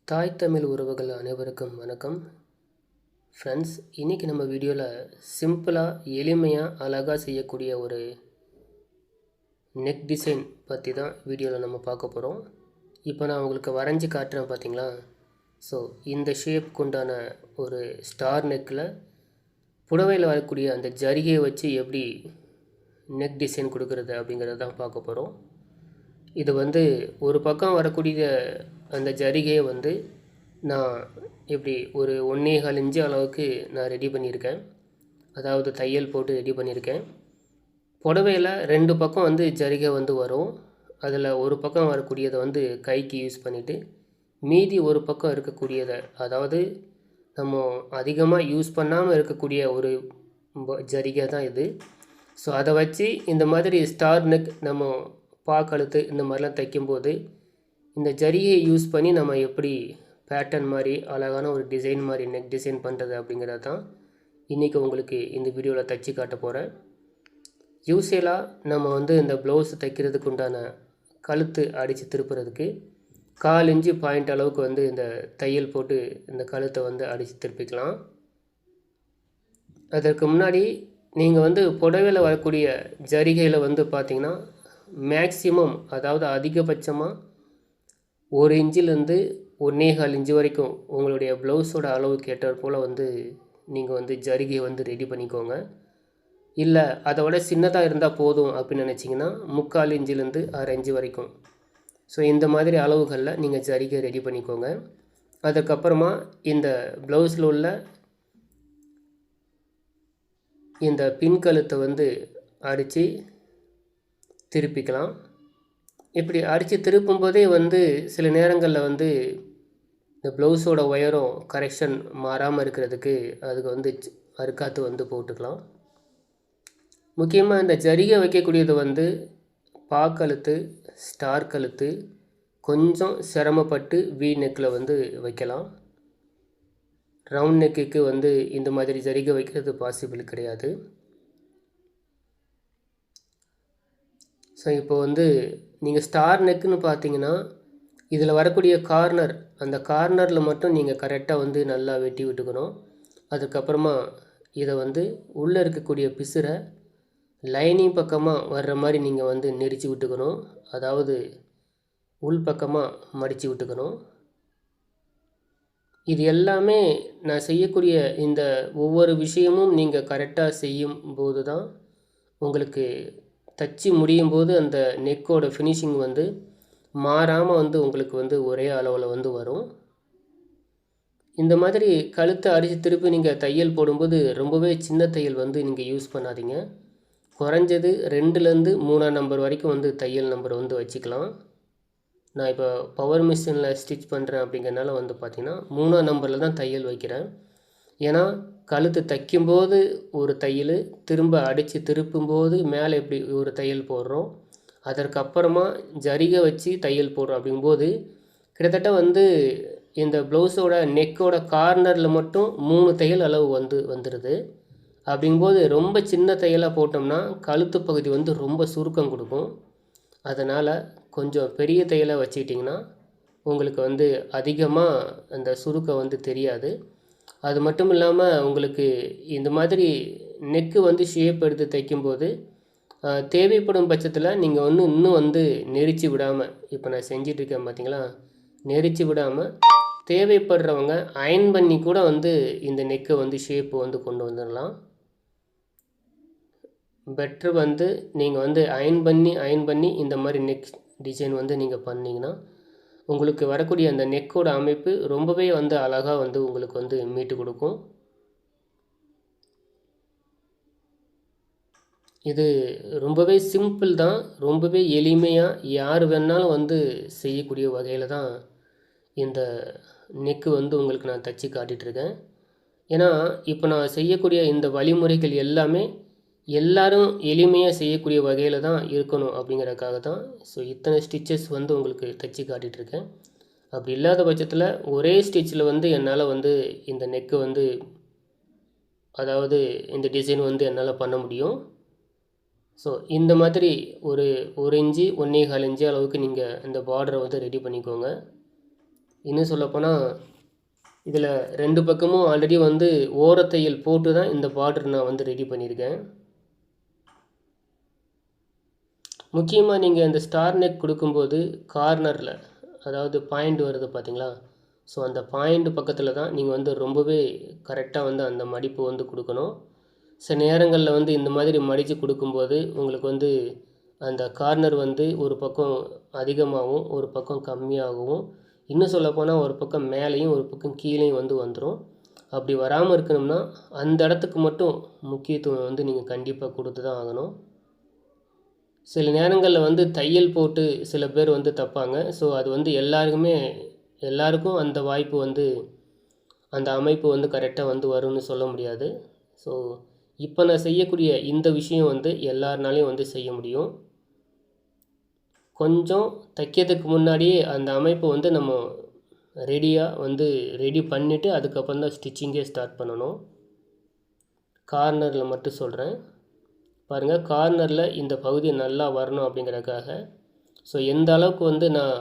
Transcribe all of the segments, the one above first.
தாய் தமிழ் உறவுகள் அனைவருக்கும் வணக்கம் ஃப்ரெண்ட்ஸ். இன்றைக்கி நம்ம வீடியோவில் சிம்பிளாக எளிமையாக அழகாக செய்யக்கூடிய ஒரு நெக் டிசைன் பற்றி தான் வீடியோவில் நம்ம பார்க்க போகிறோம். இப்போ நான் உங்களுக்கு வரைஞ்சி காட்டுறேன் பார்த்தீங்களா. ஸோ இந்த ஷேப் உண்டான ஒரு ஸ்டார் நெக்கில் புடவையில் வரக்கூடிய அந்த ஜரிகையை வச்சு எப்படி நெக் டிசைன் கொடுக்குறது அப்படிங்கிறத தான் பார்க்க போகிறோம். இது ஒரு பக்கம் வரக்கூடிய அந்த ஜரிகையை நான் இப்படி ஒரு 1.25 இன்ச்சு அளவுக்கு நான் ரெடி பண்ணியிருக்கேன். அதாவது தையல் போட்டு ரெடி பண்ணியிருக்கேன். புடவையில் 2 பக்கம் ஜரிகை வரும். அதில் ஒரு பக்கம் வரக்கூடியதை கைக்கு யூஸ் பண்ணிவிட்டு மீதி ஒரு பக்கம் இருக்கக்கூடியதை, அதாவது நம்ம அதிகமாக யூஸ் பண்ணாமல் இருக்கக்கூடிய ஒரு ஜரிகை தான் இது. ஸோ அதை வச்சு இந்த மாதிரி ஸ்டார் நெக் நம்ம பாக்கழுத்து இந்த மாதிரிலாம் தைக்கும்போது இந்த ஜரிகையை யூஸ் பண்ணி நம்ம எப்படி பேட்டர்ன் மாதிரி அழகான ஒரு டிசைன் மாதிரி நெக் டிசைன் பண்ணுறது அப்படிங்கிறது தான் இன்றைக்கி உங்களுக்கு இந்த வீடியோவில் தைச்சி காட்ட போகிறேன். யூஸ்வலாக நம்ம இந்த ப்ளவுஸ் தைக்கிறதுக்கு உண்டான கழுத்து அடித்து திருப்புறதுக்கு 1/4 இன்ச்சு பாயிண்ட் அளவுக்கு இந்த தையல் போட்டு இந்த கழுத்தை அடித்து திருப்பிக்கலாம். அதற்கு முன்னாடி நீங்கள் புடவையில் வரக்கூடிய ஜரிகையில் பார்த்திங்கன்னா மேக்ஸிமம், அதாவது அதிகபட்சமாக 1 இன்ச்சிலேருந்து 1.25 இன்ச்சு வரைக்கும் உங்களுடைய ப்ளவுஸோட அளவுக்கு ஏற்றாற் போல் நீங்கள் ஜரிகையை ரெடி பண்ணிக்கோங்க. இல்லை அதை விட சின்னதாக இருந்தால் போதும் அப்படின்னு நினச்சிங்கன்னா 3/4 இன்ச்சிலேருந்து 1/2 இன்ச்சு வரைக்கும். ஸோ இந்த மாதிரி அளவுகளில் நீங்கள் ஜரிகை ரெடி பண்ணிக்கோங்க. அதுக்கப்புறமா இந்த ப்ளவுஸில் உள்ள இந்த பின் கழுத்தை அடித்து திருப்பிக்கலாம். இப்படி அடித்து திருப்பும் போதே சில நேரங்களில் இந்த ப்ளவுஸோட உயரம் கரெக்ஷன் மாறாமல் இருக்கிறதுக்கு அதுக்கு அறுக்காத்து போட்டுக்கலாம். முக்கியமாக இந்த ஜரிகை வைக்கக்கூடியது பாக்கழுத்து, ஸ்டார் கழுத்து கொஞ்சம் சிரமப்பட்டு வி நெக்கில் வைக்கலாம். ரவுண்ட் நெக்குக்கு இந்த மாதிரி ஜரிகை வைக்கிறது பாசிபிள் கிடையாது. ஸோ இப்போ நீங்கள் ஸ்டார் நெக்குன்னு பார்த்தீங்கன்னா இதில் வரக்கூடிய கார்னர், அந்த கார்னரில் மட்டும் நீங்கள் கரெக்டாக நல்லா வெட்டி விட்டுக்கணும். அதுக்கப்புறமா இதை உள்ளே இருக்கக்கூடிய பிசுரை லைனிங் பக்கமாக வர்ற மாதிரி நீங்கள் நெரிச்சு விட்டுக்கணும். அதாவது உள் பக்கமாக மடித்து விட்டுக்கணும். இது எல்லாமே நான் செய்யக்கூடிய இந்த ஒவ்வொரு விஷயமும் நீங்கள் கரெக்டாக செய்யும் போது தான் உங்களுக்கு தச்சு முடியும் போது அந்த நெக்கோட ஃபினிஷிங் மாறாமல் உங்களுக்கு ஒரே அளவில் வரும். இந்த மாதிரி கழுத்தை அடித்து திருப்பி நீங்கள் தையல் போடும்போது ரொம்பவே சின்ன தையல் நீங்கள் யூஸ் பண்ணாதீங்க. குறைஞ்சது 2லேருந்து 3ஆம் நம்பர் வரைக்கும் தையல் நம்பர் வச்சுக்கலாம். நான் இப்போ பவர் மிஷினில் ஸ்டிச் பண்ணுறேன் அப்படிங்கிறனால பார்த்திங்கன்னா 3ஆம் நம்பரில் தான் தையல் வைக்கிறேன். ஏன்னா கழுத்து தைக்கும்போது ஒரு தையல், திரும்ப அடித்து திருப்பும்போது மேலே எப்படி ஒரு தையல் போடுறோம், அதற்கப்புறமா ஜரிகை வச்சு தையல் போடுறோம். அப்படிங்கும்போது கிட்டத்தட்ட இந்த ப்ளவுஸோட நெக்கோட கார்னரில் மட்டும் 3 தையல் அளவு வந்துடுது. அப்படிங்கும்போது ரொம்ப சின்ன தையலாக போட்டோம்னா கழுத்து பகுதி ரொம்ப சுருக்கம் கொடுக்கும். அதனால் கொஞ்சம் பெரிய தையலாக வச்சுக்கிட்டிங்கன்னா உங்களுக்கு அதிகமாக அந்த சுருக்கம் தெரியாது. அது மட்டும் இல்லாமல் உங்களுக்கு இந்த மாதிரி நெக்கு ஷேப் எடுத்து தைக்கும்போது தேவைப்படும் பட்சத்தில் நீங்கள் இன்னும் நெரிச்சு விடாமல், இப்போ நான் செஞ்சிட்ருக்கேன் பார்த்தீங்களா, நெரிச்சு விடாமல் தேவைப்படுறவங்க அயன் பண்ணி கூட இந்த நெக்கை ஷேப்பு கொண்டு வந்துடலாம். பெட்ரு நீங்கள் அயன் பண்ணி இந்த மாதிரி நெக் டிசைன் நீங்கள் பண்ணிங்கன்னா உங்களுக்கு வரக்கூடிய அந்த நெக்கோட அமைப்பு ரொம்பவே அழகாக உங்களுக்கு மீட்டு கொடுக்கும். இது ரொம்பவே சிம்பிள் தான், ரொம்பவே எளிமையாக யார் வேணாலும் செய்யக்கூடிய வகையில் தான் இந்த நெக்கு உங்களுக்கு நான் தச்சு காட்டிகிட்ருக்கேன். ஏன்னா இப்போ நான் செய்யக்கூடிய இந்த வழிமுறைகள் எல்லாமே எல்லாரும் எளிமையாக செய்யக்கூடிய வகையில் தான் இருக்கணும் அப்படிங்கிறதுக்காக தான் ஸோ இத்தனை ஸ்டிச்சஸ் உங்களுக்கு தைச்சி காட்டிகிட்ருக்கேன். அப்படி இல்லாத பட்சத்தில் ஒரே ஸ்டிச்சில் என்னால் இந்த நெக்கு அதாவது இந்த டிசைன் என்னால் பண்ண முடியும். ஸோ இந்த மாதிரி ஒரு 1 இன்ச்சு 1.25 இன்ச்சு அளவுக்கு நீங்கள் இந்த பார்டரை ரெடி பண்ணிக்கோங்க. இன்னும் சொல்லப்போனால் இதில் 2 பக்கமும் ஆல்ரெடி வந்து ஓரத்தையில் போட்டு தான் இந்த பார்டர் நான் வந்து ரெடி பண்ணியிருக்கேன். முக்கியமாக நீங்கள் இந்த ஸ்டார் நெக் கொடுக்கும்போது கார்னரில், அதாவது பாயிண்ட் வருது பார்த்தீங்களா, ஸோ அந்த பாயிண்ட் பக்கத்தில் தான் நீங்கள் வந்து ரொம்பவே கரெக்டாக வந்து அந்த மடிப்பு வந்து கொடுக்கணும். சில நேரங்களில் வந்து இந்த மாதிரி மடித்து கொடுக்கும்போது உங்களுக்கு வந்து அந்த கார்னர் வந்து ஒரு பக்கம் அதிகமாகவும் ஒரு பக்கம் கம்மியாகவும், இன்னும் சொல்லப்போனால் ஒரு பக்கம் மேலேயும் ஒரு பக்கம் கீழேயும் வந்து வந்துடும். அப்படி வராமல் இருக்கணும்னா அந்த இடத்துக்கு மட்டும் முக்கியத்துவம் வந்து நீங்கள் கண்டிப்பாக கொடுத்து தான் ஆகணும். சில நேரங்களில் வந்து தையல் போட்டு சில பேர் வந்து தைப்பாங்க. ஸோ அது வந்து எல்லாருக்கும் அந்த வாய்ப்பு வந்து அந்த அமைப்பு வந்து கரெக்டாக வந்து வரும்னு சொல்ல முடியாது. ஸோ இப்போ நான் செய்யக்கூடிய இந்த விஷயம் வந்து எல்லாருனாலையும் வந்து செய்ய முடியும். கொஞ்சம் தைக்கிறதுக்கு முன்னாடியே அந்த அமைப்பை வந்து நம்ம ரெடி பண்ணிவிட்டு அதுக்கப்புறம் தான் ஸ்டிச்சிங்கே ஸ்டார்ட் பண்ணணும். கார்னரில் மட்டும் சொல்கிறேன் பாருங்கள். கார்னரில் இந்த பகுதி நல்லா வரணும் அப்படிங்கிறதுக்காக ஸோ எந்த அளவுக்கு வந்து நான்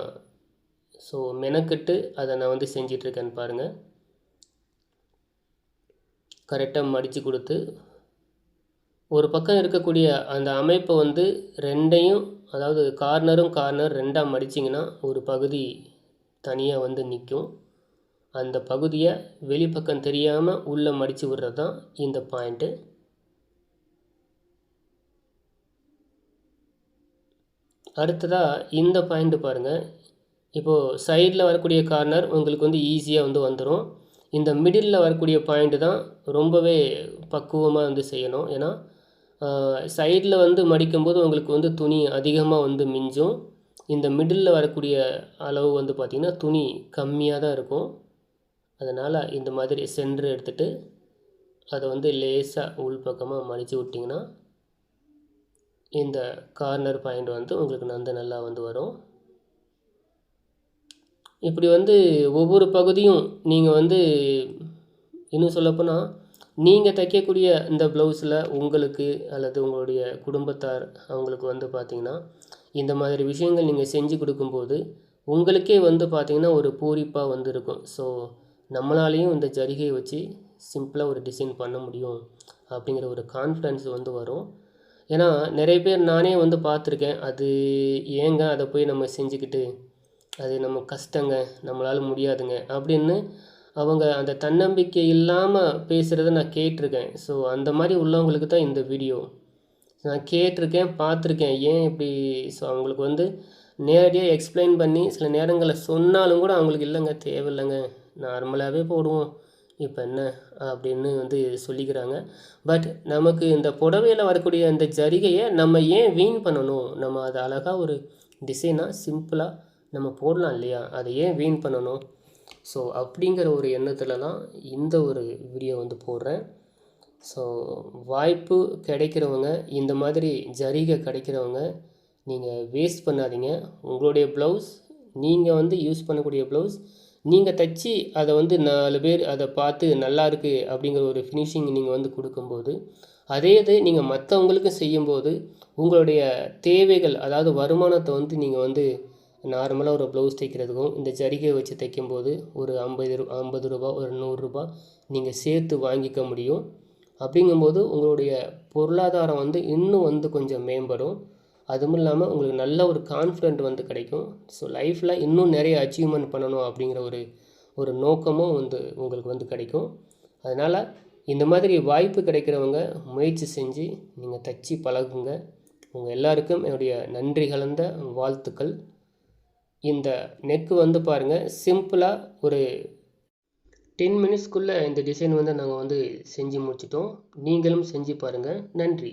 மெனக்கெட்டு அதை நான் வந்து செஞ்சிட்ருக்கேன்னு பாருங்கள். கரெக்டாக மடித்து கொடுத்து ஒரு பக்கம் இருக்கக்கூடிய அந்த அமைப்பை வந்து ரெண்டையும், அதாவது கார்னர் ரெண்டாக மடிச்சிங்கன்னா ஒரு பகுதி தனியாக வந்து நிற்கும். அந்த பகுதியை வெளிப்பக்கம் தெரியாமல் உள்ளே மடித்து விடுறது தான் இந்த பாயிண்ட்டு. அடுத்ததாக இந்த பாயிண்ட்டு பாருங்கள். இப்போது சைடில் வரக்கூடிய கார்னர் உங்களுக்கு வந்து ஈஸியாக வந்து வந்துடும். இந்த மிடில் வரக்கூடிய பாயிண்ட்டு தான் ரொம்பவே பக்குவமாக வந்து செய்யணும். ஏன்னா சைடில் வந்து மடிக்கும்போது உங்களுக்கு வந்து துணி அதிகமாக வந்து மிஞ்சும். இந்த மிடில் வரக்கூடிய அளவு வந்து பார்த்திங்கன்னா துணி கம்மியாக தான் இருக்கும். அதனால் இந்த மாதிரி சென்டர் எடுத்துகிட்டு அதை வந்து லேசாக உள்பக்கமாக மடித்து விட்டிங்கன்னா இந்த கார்னர் பாயிண்ட் வந்து உங்களுக்கு நல்லா வந்து வரும். இப்படி வந்து ஒவ்வொரு பகுதியும் நீங்கள் வந்து இன்னும் சொல்லப்போனால் நீங்கள் தைக்கக்கூடிய இந்த ப்ளவுஸில் உங்களுக்கு அல்லது உங்களுடைய குடும்பத்தார் அவங்களுக்கு வந்து பார்த்திங்கன்னா இந்த மாதிரி விஷயங்கள் நீங்கள் செஞ்சு கொடுக்கும்போது உங்களுக்கே வந்து பார்த்திங்கன்னா ஒரு பூரிப்பாக வந்து இருக்கும். ஸோ நம்மளாலேயும் இந்த ஜரிகையை வச்சு சிம்பிளாக ஒரு டிசைன் பண்ண முடியும் அப்படிங்கிற ஒரு கான்ஃபிடென்ஸ் வந்து வரும். ஏன்னா நிறைய பேர் நானே வந்து பார்த்துருக்கேன், அது ஏங்க அதை போய் நம்ம செஞ்சுக்கிட்டு, அது நம்ம கஷ்டங்க, நம்மளால் முடியாதுங்க அப்படின்னு அவங்க அந்த தன்னம்பிக்கை இல்லாமல் பேசுகிறத நான் கேட்டிருக்கேன். ஸோ அந்த மாதிரி உள்ளவங்களுக்கு தான் இந்த வீடியோ நான் கேட்டிருக்கேன், பார்த்துருக்கேன். ஏன் இப்படி ஸோ அவங்களுக்கு வந்து நேரடியாக எக்ஸ்பிளைன் பண்ணி சில நேரங்களில் சொன்னாலும் கூட அவங்களுக்கு இல்லைங்க தேவையில்லைங்க, நார்மலாகவே போடுவோம், இப்போ என்ன அப்படின்னு வந்து சொல்லிக்கிறாங்க. பட் நமக்கு இந்த புடவையில் வரக்கூடிய அந்த ஜரிகையை நம்ம ஏன் வீண் பண்ணணும்? நம்ம அதை அழகாக ஒரு டிசைனாக சிம்பிளாக நம்ம போடலாம் இல்லையா? அதை ஏன் வீண் பண்ணணும்? ஸோ அப்படிங்கிற ஒரு எண்ணத்தில் தான் இந்த ஒரு வீடியோ வந்து போடுறேன். ஸோ வாய்ப்பு கிடைக்கிறவங்க, இந்த மாதிரி ஜரிகை கிடைக்கிறவங்க நீங்கள் வேஸ்ட் பண்ணாதீங்க. உங்களுடைய ப்ளவுஸ், நீங்கள் வந்து யூஸ் பண்ணக்கூடிய ப்ளவுஸ் நீங்கள் தைச்சி அதை வந்து 4 பேர் அதை பார்த்து நல்லா இருக்குது அப்படிங்கிற ஒரு ஃபினிஷிங் நீங்கள் வந்து கொடுக்கும்போது, அதே இது நீங்கள் மற்றவங்களுக்கும் செய்யும்போது உங்களுடைய தேவைகள், அதாவது வருமானத்தை வந்து நீங்கள் வந்து நார்மலாக ஒரு ப்ளவுஸ் தைக்கிறதுக்கும் இந்த ஜரிகை வச்சு தைக்கும்போது ஒரு 50 ரூபா, ஒரு 100 ரூபா நீங்கள் சேர்த்து வாங்கிக்க முடியும். அப்படிங்கும்போது உங்களுடைய பொருளாதாரம் வந்து இன்னும் வந்து கொஞ்சம் மேம்படும். அதுவும் இல்லாமல் உங்களுக்கு நல்ல ஒரு கான்ஃபிடென்ட் வந்து கிடைக்கும். ஸோ லைஃப்பில் இன்னும் நிறைய அச்சீவ்மெண்ட் பண்ணணும் அப்படிங்கிற ஒரு நோக்கமும் வந்து உங்களுக்கு வந்து கிடைக்கும். அதனால் இந்த மாதிரி வாய்ப்பு கிடைக்கிறவங்க முயற்சி செஞ்சு நீங்கள் தைச்சி பழகுங்க. உங்கள் எல்லாருக்கும் என்னுடைய நன்றி கலந்த வாழ்த்துக்கள். இந்த நெக்கு வந்து பாருங்கள், சிம்பிளாக ஒரு 10 மினிட்ஸ்க்குள்ளே இந்த டிசைன் வந்து நாங்கள் வந்து செஞ்சு முடிச்சிட்டோம். நீங்களும் செஞ்சு பாருங்கள். நன்றி.